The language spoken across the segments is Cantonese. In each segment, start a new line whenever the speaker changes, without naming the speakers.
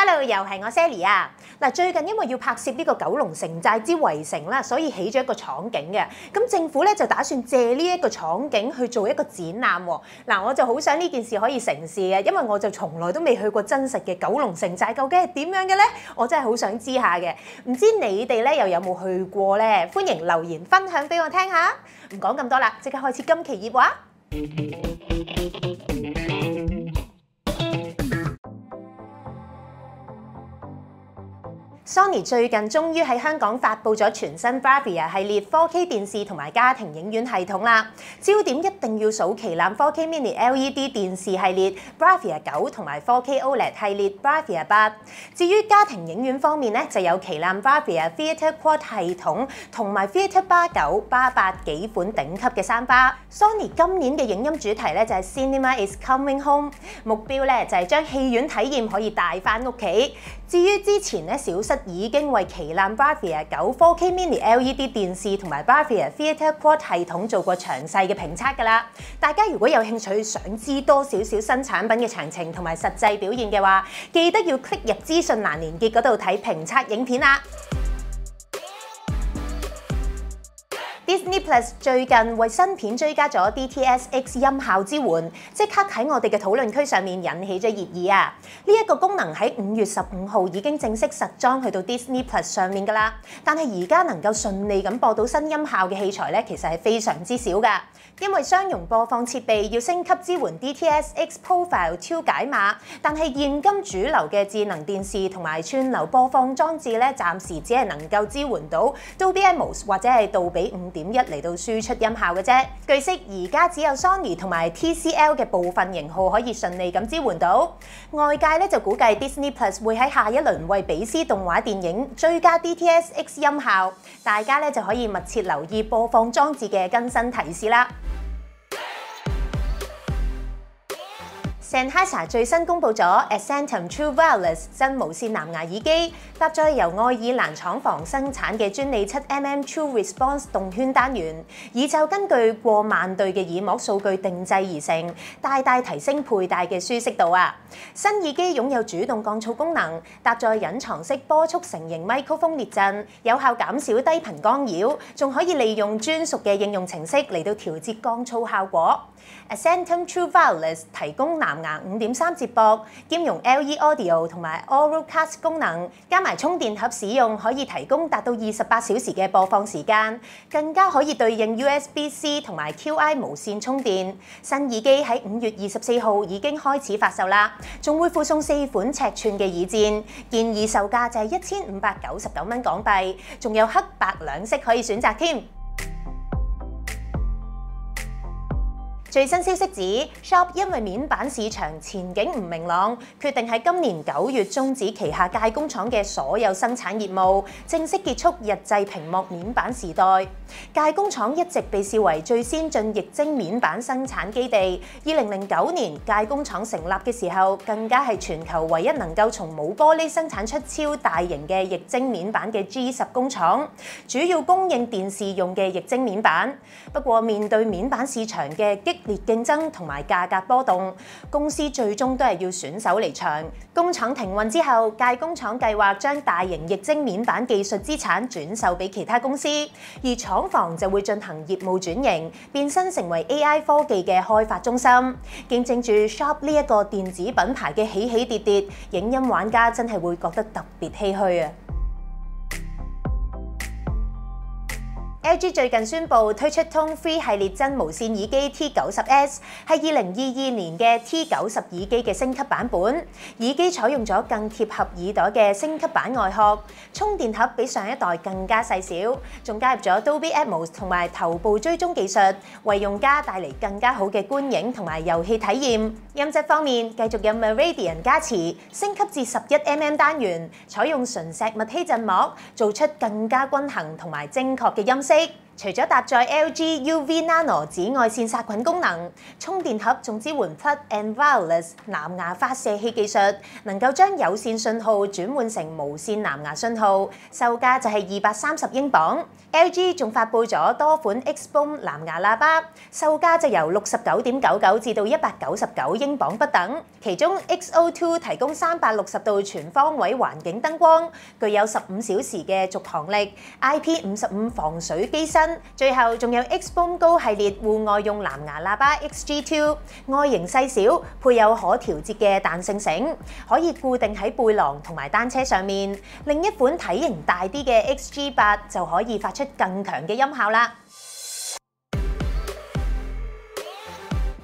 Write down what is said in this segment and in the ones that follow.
Hello， 又係我 Sally 啊！嗱，最近因為要拍攝呢個九龍城寨之圍城啦，所以起咗一個廠景嘅。咁政府咧就打算借呢一個廠景去做一個展覽喎。嗱，我就好想呢件事可以成事嘅，因為我就從來都未去過真實嘅九龍城寨，究竟係點樣嘅咧？我真係好想知下嘅。唔知你哋咧又有冇去過咧？歡迎留言分享俾我聽下。唔講咁多啦，即刻開始今期熱話。Sony 最近終於喺香港發布咗全新 Bravia 系列 4K 電視同埋家庭影院系統啦。焦點一定要數旗艦 4K Mini LED 電視系列 Bravia 9同埋 4K OLED 系列 Bravia 8。至於家庭影院方面咧，就有旗艦 Bravia Theatre Quad 系統同埋 Theatre Bar 9、Bar 8幾款頂級嘅3巴。Sony 今年嘅影音主題咧就係 Cinema is Coming Home， 目標咧就係將戲院體驗可以帶翻屋企。至於之前咧小室已經為旗艦 Bravia 9 4K Mini LED 電視同埋 Bravia Theatre Quad 系統做過詳細嘅評測㗎啦。大家如果有興趣想知多少少新產品嘅詳情同埋實際表現嘅話，記得要 click 入資訊欄連結嗰度睇評測影片啦。Disney Plus 最近為新片追加咗 DTS:X 音效支援，即刻喺我哋嘅討論區上面引起咗熱議啊！呢一個功能喺5月15號已經正式實裝去到 Disney Plus 上面㗎啦。但係而家能夠順利咁播到新音效嘅器材咧，其實係非常之少㗎。因為雙容播放設備要升級支援 DTS:X Profile 超解碼，但係現今主流嘅智能電視同埋串流播放裝置咧，暫時只係能夠支援到 Dolby Atmos 或者係杜比5.1嚟到輸出音效嘅啫。據悉，而家只有 Sony 同埋 TCL 嘅部分型號可以順利咁支援到。外界咧就估計 Disney Plus 會喺下一輪為比斯動畫電影追加 DTS:X 音效，大家咧就可以密切留意播放裝置嘅更新提示啦。Sennheiser 最新公布咗 Accentum True Wireless 真無線藍牙耳機，搭載由愛爾蘭廠房生產嘅專利7mm True Response 動圈單元，耳罩根據過萬對嘅耳膜數據定製而成，大大提升佩戴嘅舒適度啊！新耳機擁有主動降噪功能，搭載隱藏式波束成型咪高峰列陣，有效減少低頻干擾，仲可以利用專屬嘅應用程式嚟到調節降噪效果。Accentum True Wireless 提供藍牙5.3接駁，兼容 LE Audio 同埋 Aurocast 功能，加埋充電盒使用可以提供達到28小時嘅播放時間，更加可以對應 USB-C 同埋 QI 無線充電。新耳機喺5月24號已經開始發售啦，仲會附送4款尺寸嘅耳墊，建議售價就係1599蚊港幣，仲有黑白兩色可以選擇添。最新消息指 ，Sharp 因為面板市場前景唔明朗，決定喺今年9月終止旗下界工廠嘅所有生產業務，正式結束日製屏幕面板時代。界工廠一直被視為最先進液晶面板生產基地。2009年界工廠成立嘅時候，更加係全球唯一能夠從冇玻璃生產出超大型嘅液晶面板嘅 G10 工廠，主要供應電視用嘅液晶面板。不過面對面板市場嘅激烈競爭同埋價格波動，公司最終都係要選手離場。工廠停運之後，界工廠計劃將大型液晶面板技術資產轉售俾其他公司，而廠房就會進行業務轉型，變身成為 AI 科技嘅開發中心。見證住 Sharp 呢一個電子品牌嘅起起跌跌，影音玩家真係會覺得特別唏噓啊！LG 最近宣布推出 Tone Free 系列真無線耳機 T90S， 係2022年嘅 T90 耳機嘅升級版本。耳機採用咗更貼合耳朵嘅升級版外殼，充電盒比上一代更加細小，仲加入咗 Dolby Atmos 同埋頭部追蹤技術，為用家帶嚟更加好嘅觀影同埋遊戲體驗。音質方面，繼續有 Meridian 加持，升級至11mm 單元，採用純石墨烯振膜，做出更加均衡同埋精確嘅音色。除咗搭載 LG UV Nano 紫外線殺菌功能，充電盒仲支援 Plug and Wireless 藍牙發射器技術，能夠將有線信號轉換成無線藍牙信號，售價就係230英鎊。LG 仲發布咗多款 Xboom 藍牙喇叭，售價就由69.99至到199英鎊不等。其中 XO2 提供360度全方位環境燈光，具有15小時嘅續航力 ，IP55 防水機身。最後仲有 Xboom Go 系列戶外用藍牙喇叭 XG2， 外形細小，配有可調節嘅彈性繩，可以固定喺背囊同埋單車上面。另一款體型大啲嘅 XG8 就可以發出更強嘅音效啦。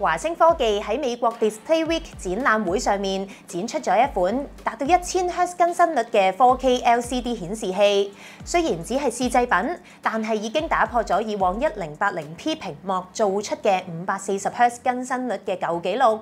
華星科技喺美國 Display Week 展覽會上面展出咗一款達到1000赫茲更新率嘅 4K LCD 顯示器。雖然只係試製品，但係已經打破咗以往1080p 屏幕做出嘅540赫茲更新率嘅舊紀錄。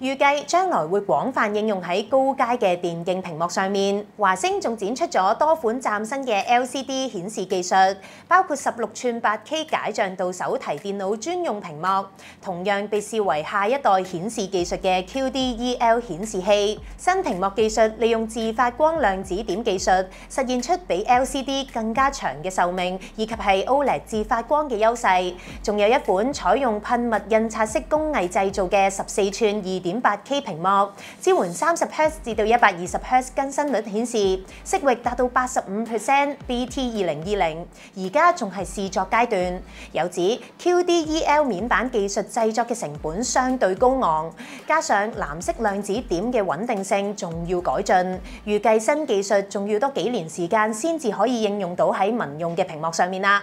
預計將來會廣泛應用喺高階嘅電競屏幕上面。華星仲展出咗多款嶄新嘅 LCD 顯示技術，包括16寸8K 解像度手提電腦專用屏幕，同樣被視為下一代顯示技術嘅 QD-EL 顯示器。新屏幕技術利用自發光量子點技術，實現出比 LCD 更加長嘅壽命，以及係 OLED 自發光嘅優勢。仲有一款採用噴墨印刷式工藝製造嘅14寸2.8K 屏幕，支援30赫茲至到120赫茲更新率顯示，色域達到85% BT2020，而家仲係試作階段。有指 QD-EL 面板技術製作嘅成本相對高昂，加上藍色量子點嘅穩定性仲要改進，預計新技術仲要多幾年時間先至可以應用到喺民用嘅屏幕上面啦。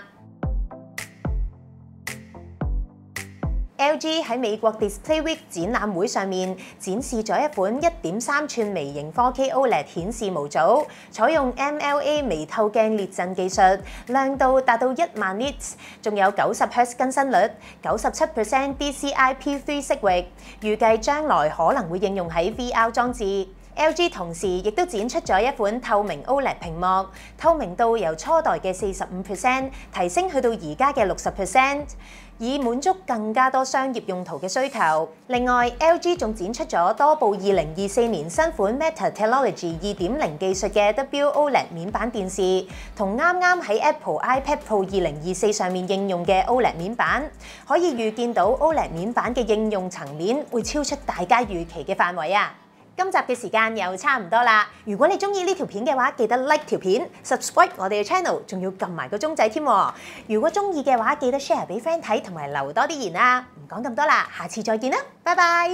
LG 喺美國 Display Week 展覽會上面展示咗一款1.3寸微型 4K OLED 顯示模組，採用 MLA 微透鏡列陣技術，亮度達到10000 nits， 仲有90赫茲更新率，97% DCI-P3 色域，預計將來可能會應用喺 VR 裝置。LG 同時亦都展出咗一款透明 OLED 屏幕，透明度由初代嘅45% 提升去到而家嘅60%，以滿足更加多商業用途嘅需求。另外 ，LG 仲展出咗多部2024年新款 Meta Technology 2.0技術嘅 WOLED 面板電視，同啱啱喺 Apple iPad Pro 2024上面應用嘅 OLED 面板，可以預見到 OLED 面板嘅應用層面會超出大家預期嘅範圍啊！今集嘅時間又差唔多啦，如果你中意呢條片嘅話，記得 like 條片 ，subscribe 我哋嘅 channel， 仲要撳埋個鐘仔添。如果中意嘅話，記得 share 俾 friend 睇，同埋留多啲言啊！唔講咁多啦，下次再見啦，拜拜。